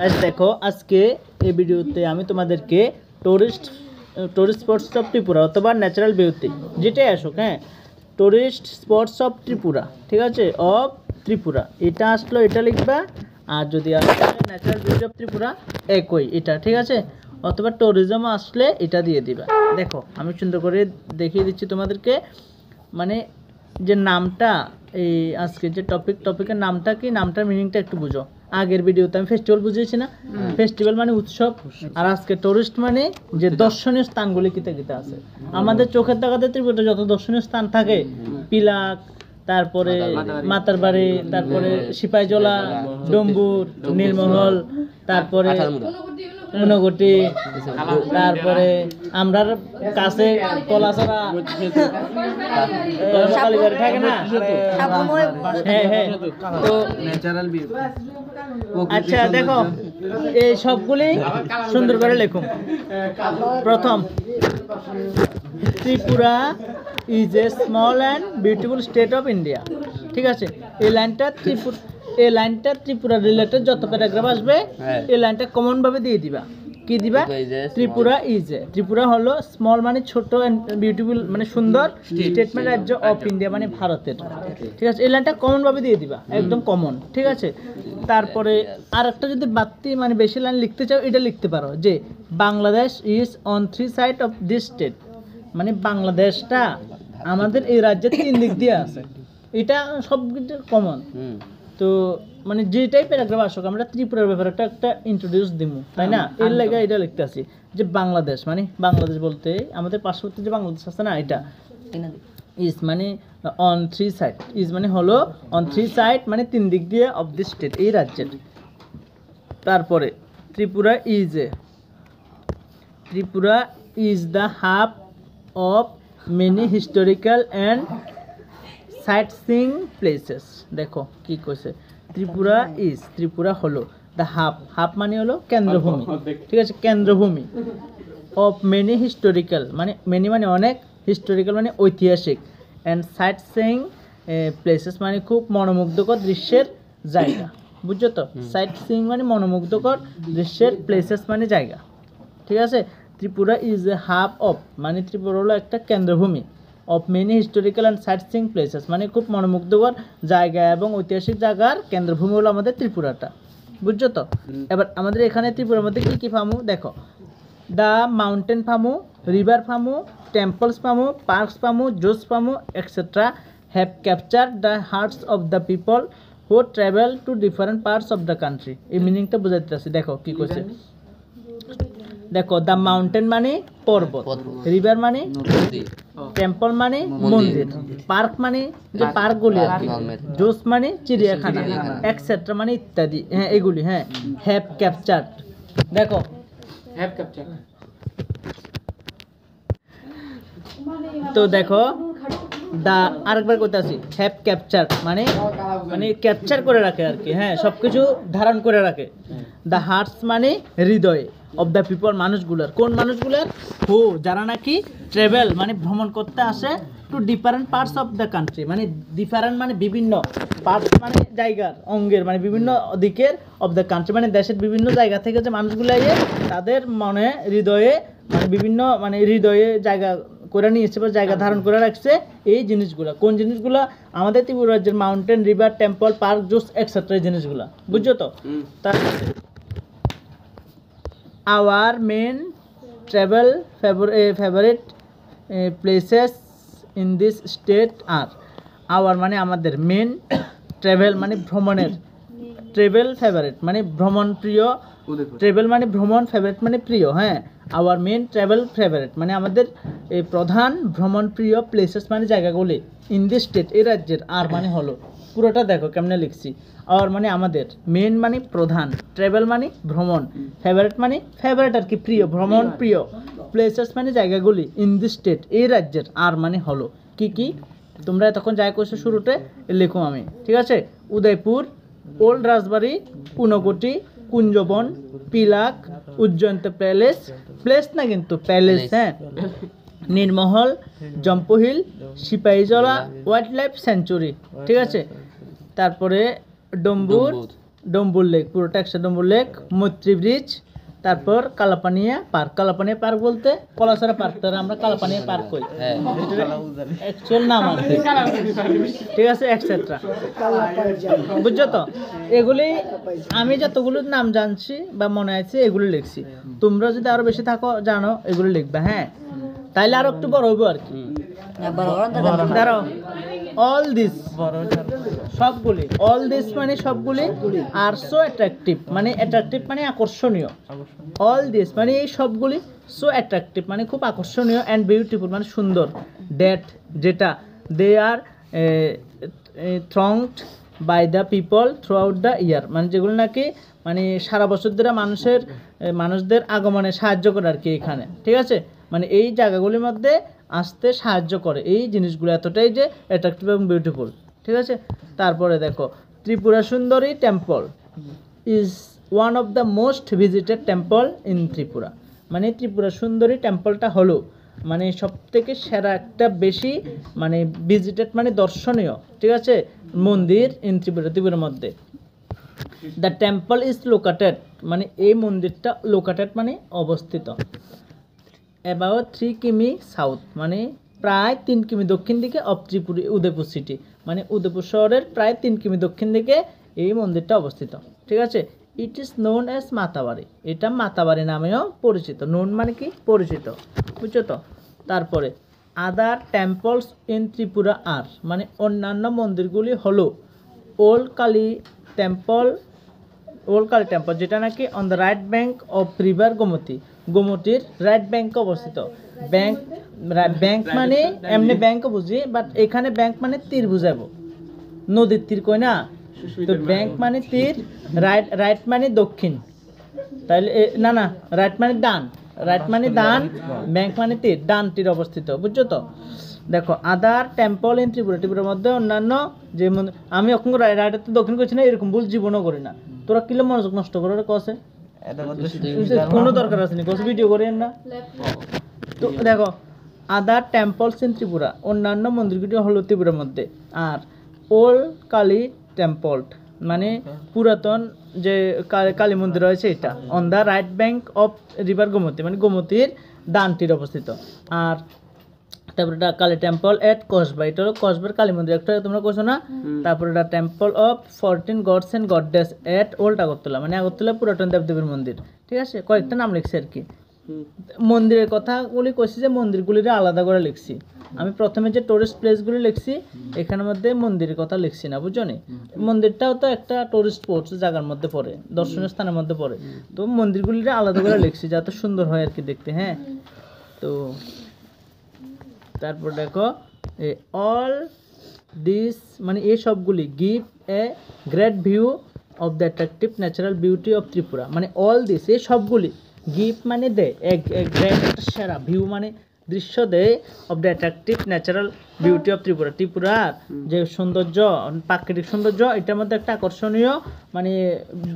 Guys দেখো আজকে এই ভিডিওতে আমি তোমাদেরকে টুরিস্ট স্পটস অফ ত্রিপুরা অথবা ন্যাচারাল বিউটি যেটাই আসুক, হ্যাঁ, টুরিস্ট স্পটস অফ ত্রিপুরা, ঠিক আছে, অফ ত্রিপুরা এটা আসলো এটা লিখবা। আর যদি আসলে ন্যাচারাল বিউটি অফ ত্রিপুরা একই এটা, ঠিক আছে, অথবা ট্যুরিজম আসলে এটা দিয়ে দিবা। দেখো আমি সুন্দর করে দেখিয়ে দিচ্ছি তোমাদেরকে, মানে যে নামটা এই আজকে যে টপিকের নামটা কি, নামটার মিনিংটা একটু বুঝো। আগের ভিডিওতে আমি ফেস্টিভ্যাল বুঝিয়েছি না, ফেস্টিভ্যাল মানে উৎসব, আর আজকে টুরিস্ট মানে যে দর্শনীয় স্থানগুলি কিতে কিতে আছে আমাদের চোখের দেখাতে ত্রিপুরা যত দর্শনীয় স্থান থাকে, পিলাক, তারপরে মাতার বাড়ি, তারপরে সিপাহীজলা, ডম্বুর, নীলমহল, তারপরে ঊনকোটি, তারপরে আমরার কাছে কলাছড়া কালীবাড়ি থাকে না, হ্যাঁ হ্যাঁ। তো আচ্ছা দেখো এই সবগুলি সুন্দর করে লেখুন। প্রথম, Tripura is a small and beautiful state of India, ঠিক আছে। এই লাইনটা ত্রিপুরা রিলেটেড যত প্যারাগ্রাফ আসবে এই লাইনটা কমন ভাবে দিয়ে দিবা। কি দিবা? ত্রিপুরা হলো স্মল মানে ছোট, অ্যান্ড বিউটিফুল মানে সুন্দর, স্টেট মানে রাজ্য, অফ ইন্ডিয়া মানে ভারতের, ঠিক আছে। এই লাইনটা কমন ভাবে দিয়ে দিবা, একদম কমন, ঠিক আছে। তারপরে আর একটা যদি বাড়তি মানে বেশি লাইন লিখতে চাও এটা লিখতে পারো যে Bangladesh is on 3 side of this state, মানে বাংলাদেশটা আমাদের এই রাজ্যের 3 দিক দিয়ে আছে। এটা সব কিছু কমন। তো মানে যেটাই প্যারাগ্রাফ আসুক আমরা ত্রিপুরার ব্যাপারে একটা ইন্ট্রোডিউস দিব, তাই না? এর লাগে এটা লিখতে আসি যে বাংলাদেশ মানে বাংলাদেশ বলতে আমাদের পার্শ্ববর্তী যে বাংলাদেশ আছে না, এটা ইজ মানে অন 3 সাইড, ইজ মানে হলো অন 3 সাইড মানে 3 দিক দিয়ে অফ দিস স্টেট, এই রাজ্যের। তারপরে Tripura is the hub of many historical and sightseeing places. দেখো কি কইছে, ত্রিপুরা হলো দ্য হাব মানে হলো কেন্দ্রভূমি, ঠিক আছে, কেন্দ্রভূমি অফ মেনি হিস্টোরিক্যাল মানে মেনি মানে অনেক, হিস্টোরিক্যাল মানে ঐতিহাসিক, অ্যান্ড সাইটসিং প্লেসেস মানে খুব মনোমুগ্ধকর দৃশ্যের জায়গা, বুঝছো তো? সাইটসিং মানে মনোমুগ্ধকর দৃশ্যের, প্লেসেস মানে জায়গা, ঠিক আছে। Tripura is a hub of মানে ত্রিপুরা হলো একটা কেন্দ্রভূমি, of many historical and sightseeing places মানে খুব মনোমুগ্ধকর জায়গা এবং ঐতিহাসিক জায়গার কেন্দ্রভূমি হলো আমাদের ত্রিপুরাটা, বুঝছো তো? এবার আমাদের এখানে ত্রিপুরার মধ্যে কী কী পামু দেখো, দ্য মাউন্টেন পামু, রিভার পামু, টেম্পলস পামু, পার্কস পামু, জুস পামু etcetera have capture the hertz of the people who travel to different parts of the country. এই মিনিংটা বোঝাতে আসি, দেখো কি করছে। দেখো দ্য মাউন্টেন মানে পর্বত, রিভার মানে টেম্পল মানে মন্দির, পার্ক মানে যে পার্কগুলি আর কি, জুস মানে চিড়িয়াখানা, এক্সেট্রা মানে ইত্যাদি, হ্যাঁ এগুলি, হ্যাঁ। হ্যাভ ক্যাপচার্ড, দেখো হ্যাভ ক্যাপচার্ড, তো দেখো দা আরেকবার করতে আসি, হ্যাভ ক্যাপচার মানে মানে ক্যাপচার করে রাখে আর কি, হ্যাঁ, সব কিছু ধারণ করে রাখে। দ্য হার্টস মানে হৃদয়, অফ দ্য পিপল মানুষগুলার, কোন মানুষগুলার? হু যারা নাকি ট্রাভেল মানে ভ্রমণ করতে আসে, to different parts of the country মানে ডিফারেন্ট মানে বিভিন্ন, পার্টস মানে জায়গার, অঙ্গের মানে বিভিন্ন দিকের, অফ দ্য কান্ট্রি মানে দেশের বিভিন্ন জায়গা থেকে যে মানুষগুলো এসে তাদের মনে হৃদয়ে মানে বিভিন্ন মানে হৃদয়ে জায়গা করে নিয়েছে বা জায়গা ধারণ করে রাখছে এই জিনিসগুলো। কোন জিনিসগুলো? আমাদের ত্রিপুরা রাজ্যের mountain, river, temple, park, zoos etcetera এই জিনিসগুলো, বুঝছো তো? তার our main travel favourite places in this state আর, আওয়ার মানে আমাদের, মেন ট্রাভেল মানে ভ্রমণের, ট্রাভেল ফেভারিট মানে ভ্রমণ প্রিয়, ট্রাভেল মানে ভ্রমণ, ফেভারিট মানে প্রিয়, হ্যাঁ। আওয়ার মেন ট্রাভেল ফেভারিট মানে আমাদের এই প্রধান ভ্রমণ প্রিয়, প্লেসেস মানে জায়গাগুলি, ইন দিস স্টেট এই রাজ্যের, আর মানে হলো, পুরোটা দেখো কেমনে লিখছি। আওয়ার মানে আমাদের, মেন মানে প্রধান, ট্রাভেল মানে ভ্রমণ, ফেভারিট মানে ফেভারিট আর কি, প্রিয়, ভ্রমণ প্রিয়, প্লেসেস মানে জায়গাগুলি, ইন দিস স্টেট এই রাজ্যের, আর মানে হলো কি কি তোমরা তখন যাই করছো শুরুতে লেখো আমি, ঠিক আছে। Udaipur, old Rajbari, Unakoti, Kunjaban, Pilak, Ujjayanta palace, place না কিন্তু প্যালেস, হ্যাঁ, নীলমহল, জম্পহিল, সিপাহীজলা ওয়াইল্ড লাইফ স্যাঞ্চুরি, ঠিক আছে। তারপরে ডম্বুর, ডম্বুর লেক, পুরোটা একসাথে ডম্বুর লেক, মৈত্রী ব্রিজ, তারপর কালাপানিয়া পার্ক বলতে পলাশারা পার্ক, তার আমরা কালাপানিয়া পার্ক কই, অ্যাকচুয়াল নাম আর কি। ঠিক আছে, এক্সেট্রা, বুঝছো তো? এগুলি আমি যতগুলো নাম জানছি বা মনে আছে এগুলো লিখছি, তোমরা যদি আরো বেশি থাকো জানো এগুলো লিখবে, হ্যাঁ, তাইলে আরো একটু বড় হইব আর কি। দাঁড়াও, অল দিস সবগুলি, অল দিস মানে সবগুলি, আর সো অ্যাট্রাকটিভ মানে অ্যাট্রাকটিভ মানে আকর্ষণীয়, অল দিস মানে এই সবগুলি, সো অ্যাট্রাকটিভ মানে খুব আকর্ষণীয়, অ্যান্ড বিউটিফুল মানে সুন্দর, দ্যাট যেটা, they are thronged by the people throughout the year মানে যেগুলো নাকি মানে সারা বছর ধরে মানুষদের আগমনে সাহায্য করে আর কি এখানে। ঠিক আছে, মানে এই জায়গাগুলির মধ্যে আসতে সাহায্য করে এই জিনিসগুলো, এতটাই যে অ্যাট্রাকটিভ এবং বিউটিফুল। ঠিক আছে, তারপরে দেখো Tripura Sundari temple is one of the most visited temple in Tripura, মানে ত্রিপুরা সুন্দরী টেম্পলটা হলো মানে সব থেকে সেরা একটা বেশি মানে ভিজিটেড মানে দর্শনীয়, ঠিক আছে, মন্দির ইন ত্রিপুরার মধ্যে। দ্য টেম্পল ইজ লোকেটেড মানে এই মন্দিরটা লোকেটেড মানে অবস্থিত, অ্যাবাউট 3 কিমি সাউথ মানে প্রায় 3 কিমি দক্ষিণ দিকে অফ ত্রিপুরা উদয়পুর সিটি, মানে উদয়পুর শহরের প্রায় 3 কিমি দক্ষিণ দিকে এই মন্দিরটা অবস্থিত। ঠিক আছে, it is known as Matabari, এটা মাতাবাড়ি নামেও পরিচিত, নোন মানে কি পরিচিত, বুঝছো তো? তারপরে আদার টেম্পলস ইন ত্রিপুরা আর মানে অন্যান্য মন্দিরগুলি হলো ওল্ড কালী টেম্পল, যেটা নাকি on the right bank of river গোমতীর রাইট ব্যাঙ্কে অবস্থিত। ব্যাঙ্ক মানে এমনি ব্যাঙ্কও বুঝি, বাট এখানে ব্যাঙ্ক মানে তীর বুঝাবো, নদীর তীর কই না, তো ব্যাঙ্ক মানে তীর, রাইট মানে দক্ষিণ, তাইলে না রাইট মানে ডান, ব্যাঙ্ক মানে তীর, ডান তীর অবস্থিত, বুঝছো তো? দেখো আদার টেম্পল ইন ত্রিপুরার মধ্যে অন্যান্য যে আমি এখন রাইটার তো দক্ষিণ করছি না, এরকম ভুল জীবনও করি না, তোরা কিলো মনোযোগ নষ্ট করার কসে কোনো দরকার আছে না, কসে ভিডিও করেন না। তো দেখো আদার টেম্পলস ইন ত্রিপুরা অন্যান্য মন্দিরগুলি হলো ত্রিপুরার মধ্যে, আর ওল্ড কালী টেম্পল মানে পুরাতন যে কালী মন্দির রয়েছে এটা on the right bank of river Gomti মানে গোমতীর ডান তীরে অবস্থিত। আর তারপরে এটা কালী টেম্পল এট কসবা, এটা হলো কসবার কালী মন্দির, একটা তোমরা কোছো না। তারপরে এটা temple of 14 gods and goddess at old Agartala মানে আগরতলা পুরাতন দেবদেবীর মন্দির। ঠিক আছে, কয়েকটা নাম লিখছি আর কি। মন্দিরের কথাগুলি কইছি যে মন্দিরগুলির আলাদা করে লিখছি, আমি প্রথমে যে টুরিস্ট প্লেসগুলি লিখছি এখানের মধ্যে মন্দিরের কথা লিখছি না, বুঝছো নি? মন্দিরটাও তো একটা টুরিস্ট স্পট জায়গার মধ্যে পড়ে, দর্শনীয় স্থানের মধ্যে পড়ে, তো মন্দিরগুলির আলাদা করে লিখছি যাতে সুন্দর হয় আর কি দেখতে। হ্যাঁ, তো তারপর দেখো অল দিস মানে এই সবগুলি give a great view of the attractive natural beauty of Tripura, মানে অল দিস এই সবগুলি গিভ মানে দে, গ্রেট একটা সেরা, ভিউ মানে দৃশ্য দেয়, of the attractive natural beauty of ত্রিপুরার যে সৌন্দর্য, প্রাকৃতিক সৌন্দর্য, এটার মধ্যে একটা আকর্ষণীয় মানে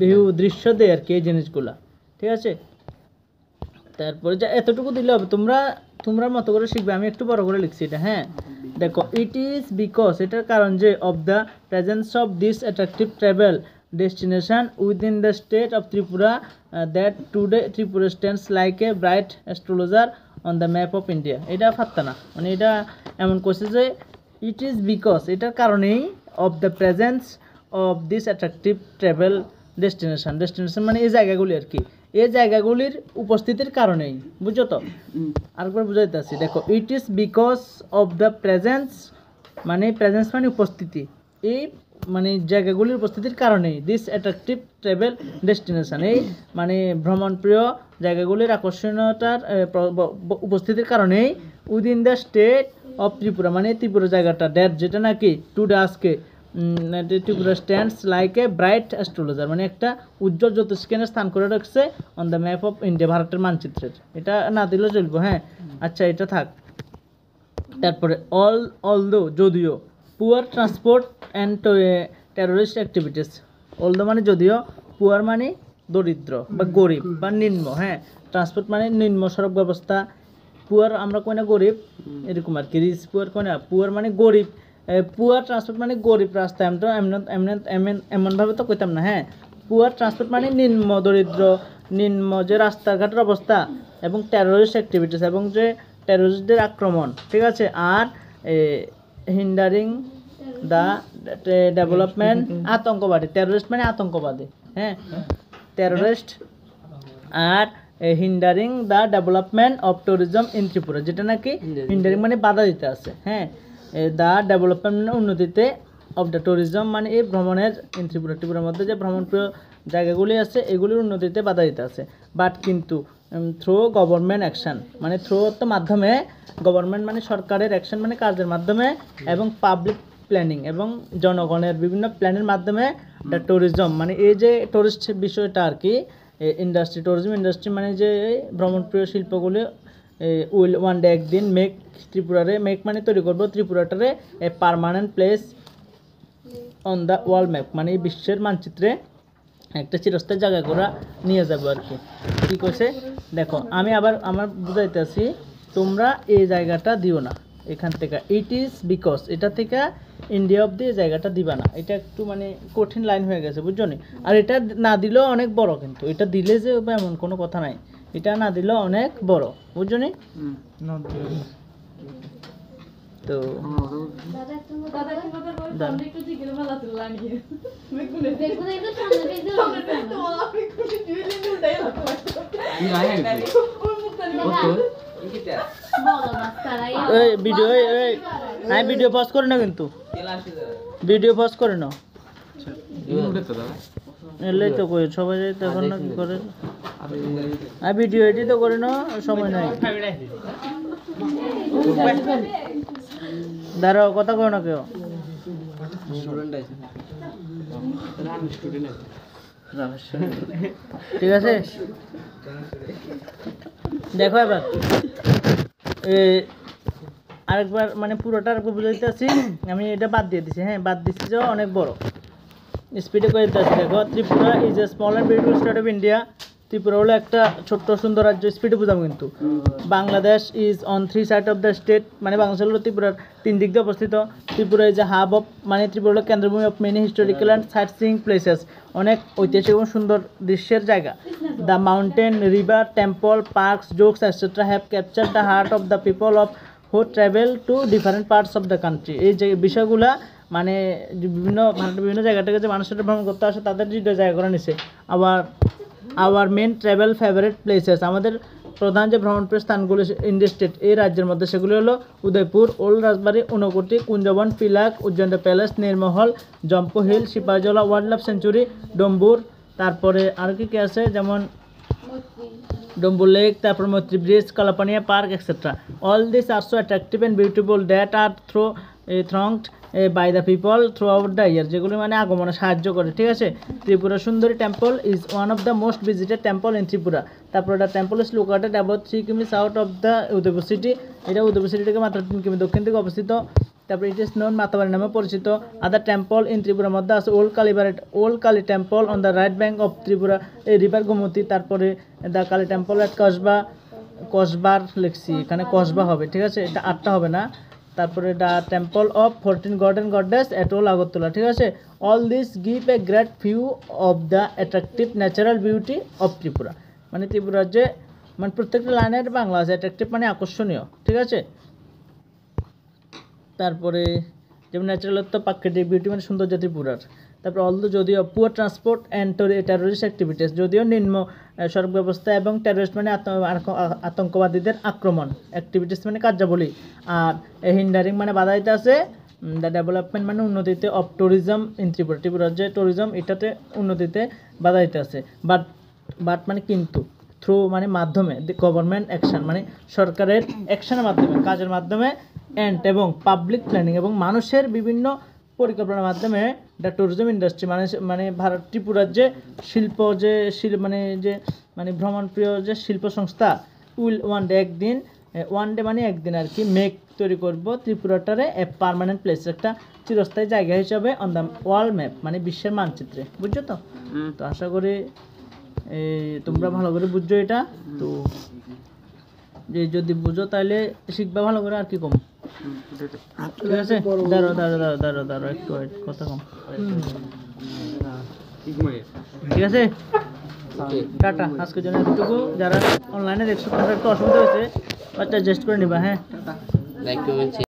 ভিউ দৃশ্য দেয় আর কি এই জিনিসগুলা। ঠিক আছে, তারপরে যা এতটুকু দিলে হবে, তোমরা মতো করে শিখবে, আমি একটু বড় করে লিখছি এটা। হ্যাঁ, দেখো ইট ইজ বিকজ এটার কারণ যে of the presence of this attractive travel destination within the state of Tripura that today Tripura stands like a bright astrologer on the map of India. এটা ফাত্তা না, মানে এটা এমন করছে যে ইট ইজ বিকজ এটার কারণেই of the presence of this attractive travel destination মানে এই জায়গাগুলি আর কি, এই জায়গাগুলির উপস্থিতির কারণেই, বুঝছো তো? আরেকবার বুঝাইতে আসি, দেখো it is because of the presence মানে উপস্থিতি, এই মানে জায়গাগুলির উপস্থিতির কারণেই দিস অ্যাট্রাকটিভ ট্রাভেল ডেস্টিনেশন এই মানে ভ্রমণপ্রিয় জায়গাগুলির আকর্ষণীয়তার উপস্থিতির কারণেই within the state of Tripura মানে ত্রিপুরা জায়গাটা ড্যাট যেটা নাকি টুডে আজকে Tripura stands like a bright astrologer মানে একটা উজ্জ্বল জ্যোতিষ্কেন্দ্রের স্থান করে রাখছে on the map of India ভারতের মানচিত্রের। এটা না দিলেও চলবো। হ্যাঁ, আচ্ছা এটা থাক। তারপরে অলদো যদিও poor transport and terrorist activities, although মানে যদিও, পুয়ার মানে দরিদ্র বা গরিব বা নিম্ন। হ্যাঁ, ট্রান্সপোর্ট মানে নিম্ন সড়ক ব্যবস্থা, পুয়ার আমরা কই না গরিব এরকম আর কি, রিচ পুয়ার কই না, পুয়ার মানে গরিব, পুয়ার ট্রান্সপোর্ট মানে গরিব রাস্তা, এমনভাবে তো কইতাম না। হ্যাঁ, পুয়ার ট্রান্সপোর্ট মানে নিম্ন দরিদ্র, নিম্ন যে রাস্তাঘাটের অবস্থা, এবং টেরোরিস্ট অ্যাক্টিভিটিস এবং যে টেরোরিস্টদের আক্রমণ, ঠিক আছে। আর হিন্ডারিং দ্য ডেভেলপমেন্ট, আতঙ্কবাদী, টেরোরিস্ট মানে আতঙ্কবাদী, হ্যাঁ, টেরোরিস্ট। আর hindering the development of tourism in Tripura, যেটা নাকি হিন্ডারিং মানে বাধা দিতে আছে, হ্যাঁ, দ্য ডেভেলপমেন্ট মানে উন্নতিতে, অফ দ্য ট্যুরিজম মানে এই ভ্রমণের ইন ত্রিপুরা, ত্রিপুরার মধ্যে যে ভ্রমণপ্রিয় জায়গাগুলি আছে এগুলির উন্নতিতে বাধা দিতে আছে। বাট কিন্তু থ্রু গভর্নমেন্ট অ্যাকশন, মানে থ্রু তো মাধ্যমে, গভর্নমেন্ট মানে সরকারের অ্যাকশন মানে কাজের মাধ্যমে, এবং পাবলিক প্ল্যানিং এবং জনগণের বিভিন্ন প্ল্যানের মাধ্যমে দ্য ট্যুরিজম মানে এই যে টুরিস্ট বিষয়টা আর কি, ইন্ডাস্ট্রি, ট্যুরিজম ইন্ডাস্ট্রি মানে যে ভ্রমণপ্রিয় শিল্পগুলি উইল ওয়ান ডে একদিন মেক ত্রিপুরারে, মেক মানে তৈরি করবো ত্রিপুরাটারে a permanent place on the world map, মানে এই বিশ্বের মানচিত্রে একটা চিরস্থায়ী জায়গা করা নিয়ে যাবো আর কি। কী করছে দেখো, আমি আবার আমার বুঝাইতেছি, তোমরা এই জায়গাটা দিও না এখান থেকে, ইট ইজ বিকজ, এটা থেকে ইন্ডিয়া অব্দি এই জায়গাটা দিবা না, এটা একটু মানে কঠিন লাইন হয়ে গেছে, বুঝছো নি। আর এটা না দিলেও অনেক বড়, কিন্তু এটা দিলে যে এমন কোনো কথা নাই, এটা না দিলেও অনেক বড়, বুঝছো নি। তো ভিডিও হ্যাঁ, ভিডিও পজ করে না, কিন্তু ভিডিও পজ করে না, এলেই তো কই সবাই তখন না কি করে, আর ভিডিও এডিট তো করে না, সময় নাই। দাঁড়াও, কথা কয় না কেউ, ঠিক আছে। দেখো এবার আরেকবার মানে পুরোটা আরেকবার বুঝাইতে আছি, আমি এটা বাদ দিয়ে দিছি, হ্যাঁ বাদ দিচ্ছি যে অনেক বড়, স্পিডে করে দিতে আছি। দেখো, Tripura is a small and beautiful state of India. Tripura হলো একটা ছোট্ট সুন্দর রাজ্য, স্পিডে বুঝাবো কিন্তু। Bangladesh is on 3 side of the state, মানে বাংলাদেশ হলো ত্রিপুরার 3 দিক দিয়ে অবস্থিত। Tripura is a hub of, মানে ত্রিপুরা হলো কেন্দ্রভূমি of many historical and sight seeing places, অনেক ঐতিহাসিক এবং সুন্দর দৃশ্যের জায়গা। The mountain, river, temple, parks, jokes etcetera have capture the heart of the people of who travel to different parts of the country. এই যে বিষয়গুলা মানে বিভিন্ন ভারতের বিভিন্ন জায়গা থেকে যে মানুষেরা ভ্রমণ করতে আসে তাদের হৃদয় জায়গা করে নিছে। আবার মেন ট্রাভেল ফেভারিট প্লেসেস, আমাদের প্রধান যে ভ্রমণপ্রিয় স্থানগুলি ইন্ডিয়া স্টেট, এই রাজ্যের মধ্যে সেগুলি হলো Udaipur, old Rajbari, Unakoti, Kunjaban, Pilak, Ujjayanta palace, Neermahal, Jampui hill, Sepahijala wild life sanctuary, Dumboor, তারপরে আর কি আছে যেমন ডম্বুর লেক, তারপর Maitri bridge, Kalapania park etcetera. All this are so attractive and beautiful that are thronged by the people throughout the year, যেগুলি মানে আগমনে সাহায্য করে, ঠিক আছে। Tripura Sundari temple is one of the most visited temple in Tripura. তারপর the temple is located about 3 কিমি south of the Udaipur city, এটা উদয়পুর সিটি থেকে মাত্র 3 কিমি দক্ষিণ দিকে অবস্থিত। তারপরে ইট ইজ নোন মাতাবাড়ি নামে পরিচিত। আদার টেম্পল ইন ত্রিপুরার মধ্যে আছে old Kali temple on the right bank of Tripura, এই রিভার গোমতী। তারপরে দ্য কালী টেম্পল অ্যাট কসবার লিখছি, এখানে কসবা হবে, ঠিক আছে, এটা 8টা হবে না। তারপরে the temple of 14 god and goddess at old Agartala, ঠিক আছে। All this give a great view of the attractive natural beauty of Tripura, মানে ত্রিপুরার যে মানে প্রত্যেকটা লাইনের বাংলা আছে অ্যাট্রাকটিভ মানে আকর্ষণীয়, ঠিক আছে। তারপরে যেমন ন্যাচারাল তো প্রাকৃতিক বিউটি মানে সৌন্দর্য ত্রিপুরার। তারপরে যদিও poor transport and terrorist activities, যদিও নিম্ন সড়ক ব্যবস্থা এবং টেরোরিস্ট মানে আতঙ্কবাদীদের আক্রমণ, অ্যাক্টিভিটিস মানে কার্যাবলী। আর হিন্ডারিং মানে বাধা দিতে আছে দ্য ডেভেলপমেন্ট মানে উন্নতিতে অফ ট্যুরিজম ইন ত্রিপুরা, ত্রিপুরার যে ট্যুরিজম এটাতে উন্নতিতে বাধা দিতে আছে। বাট মানে কিন্তু থ্রু মানে মাধ্যমে গভর্নমেন্ট অ্যাকশন মানে সরকারের অ্যাকশনের মাধ্যমে, কাজের মাধ্যমে, এবং পাবলিক প্ল্যানিং এবং মানুষের বিভিন্ন পরিকল্পনার মাধ্যমে দ্য ট্যুরিজম ইন্ডাস্ট্রি মানে ভারত ত্রিপুরার যে শিল্প মানে ভ্রমণপ্রিয় যে শিল্প সংস্থা উইল ওয়ান ডে মানে একদিন আর কি মেক তৈরি করব ত্রিপুরাটারে এ পার্মানেন্ট প্লেস, একটা চিরস্থায়ী জায়গা হিসাবে অন দ্য ওয়ার্ল্ড ম্যাপ মানে বিশ্বের মানচিত্রে, বুঝছো তো। তো আশা করি তোমরা ভালো করে বুঝছো এটা। তো যদি বুঝো তাহলে শিখবা ভালো করে, আর কি কম, ঠিক আছে। দাঁড়ো একটু কথা কম। ঠিক আছে, ওকে টাটা। আজকের জন্য এতটুকু। যারা অনলাইনে দেখছো তোমাদের একটু অসুবিধা হয়েছে, বাচ্চা অ্যাডজাস্ট করে নিবা। হ্যাঁ, লাইক কমেন্ট